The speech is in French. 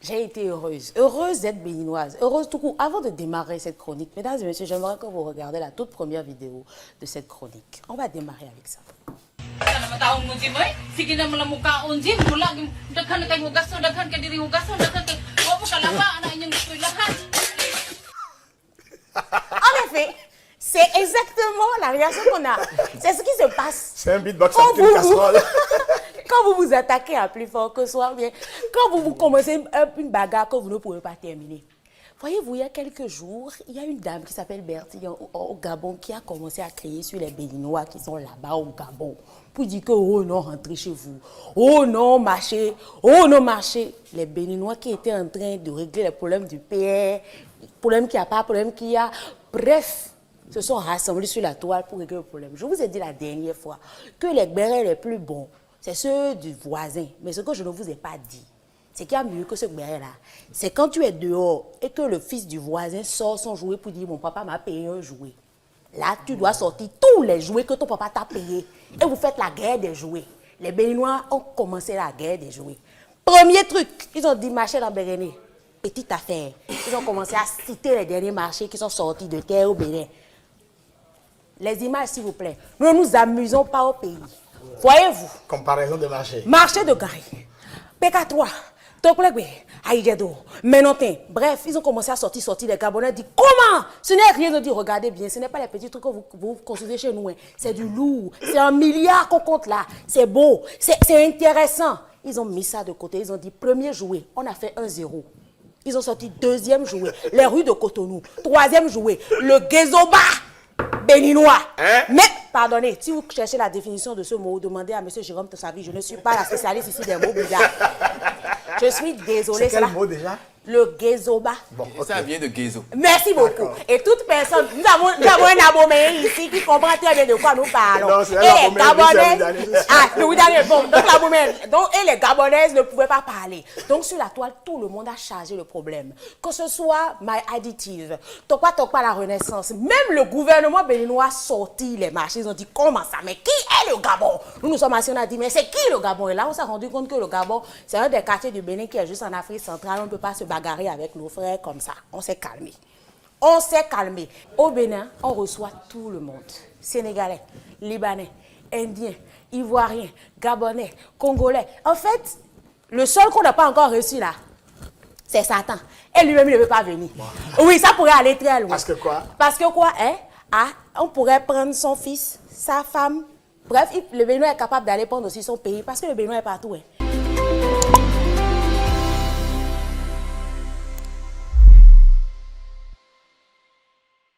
J'ai été heureuse. Heureuse d'être béninoise. Heureuse tout court. Avant de démarrer cette chronique, mesdames et messieurs, j'aimerais que vous regardiez la toute première vidéo de cette chronique. On va démarrer avec ça. En effet, c'est exactement la réaction qu'on a. C'est ce qui se passe. C'est un beatbox avec une casserole. Quand vous vous attaquez à plus fort que soi, bien, quand vous commencez une bagarre que vous ne pouvez pas terminer. Voyez-vous, il y a quelques jours, il y a une dame qui s'appelle Bertie au Gabon qui a commencé à crier sur les Béninois qui sont là-bas au Gabon pour dire que oh non, rentrez chez vous, oh non, marchez, oh non, marchez. Les Béninois qui étaient en train de régler les problèmes du PR, problème qu'il n'y a pas, problème qu'il y a, bref, se sont rassemblés sur la toile pour régler le problème. Je vous ai dit la dernière fois que les bérets les plus bons, c'est ceux du voisin. Mais ce que je ne vous ai pas dit, c'est qu'il y a mieux que ce béret-là. C'est quand tu es dehors et que le fils du voisin sort son jouet pour dire « Mon papa m'a payé un jouet ». Là, tu dois sortir tous les jouets que ton papa t'a payés. Et vous faites la guerre des jouets. Les Béninois ont commencé la guerre des jouets. Premier truc, ils ont dit « Marché dans Béréné ». Petite affaire. Ils ont commencé à citer les derniers marchés qui sont sortis de terre au Bénin. Les images, s'il vous plaît. Nous ne nous amusons pas au pays. Voyez-vous? Comparaison de marché. Marché de Gary, PK3, Toplégbe, Aïdjedo, Menotin. Bref, ils ont commencé à sortir. Les Gabonais disent comment? Ce n'est rien. Ils ont dit regardez bien, ce n'est pas les petits trucs que vous consultez chez nous. Hein. C'est du lourd. C'est 1 milliard qu'on compte là. C'est beau. C'est intéressant. Ils ont mis ça de côté. Ils ont dit premier jouet, on a fait 1-0. Ils ont sorti deuxième jouet, les rues de Cotonou. Troisième jouet, le Gézoba béninois. Hein? Mais, pardonnez, si vous cherchez la définition de ce mot, demandez à M. Jérôme Tossavi. Je ne suis pas la spécialiste ici des mots bizarres. Je suis désolée. C'est quel mot déjà? Le Gézoba. Bon, okay. Ça vient de Gézo. Merci beaucoup. Et toute personne, nous avons un abonné ici qui comprend très bien de quoi nous parlons. Non, et les Gabonaises. Bon, donc l'abonné. Et les Gabonaises ne pouvaient pas parler. Donc sur la toile, tout le monde a chargé le problème. Que ce soit My Additive, Tokwa la Renaissance, même le gouvernement béninois a sorti les marchés. Ils ont dit comment ça? Mais qui est le Gabon? Nous nous sommes assis, on a dit mais c'est qui le Gabon? Et là, on s'est rendu compte que le Gabon, c'est un des quartiers du Bénin qui est juste en Afrique centrale. On ne peut pas se bagarrer avec nos frères comme ça. On s'est calmé. On s'est calmé. Au Bénin, on reçoit tout le monde. Sénégalais, Libanais, Indiens, Ivoiriens, Gabonais, Congolais. En fait, le seul qu'on n'a pas encore reçu là, c'est Satan. Et lui-même, il ne veut pas venir. Wow. Oui, ça pourrait aller très loin. Parce que quoi? Parce que quoi, hein? Ah, on pourrait prendre son fils, sa femme. Bref, le Bénin est capable d'aller prendre aussi son pays parce que le Bénin est partout. Hein.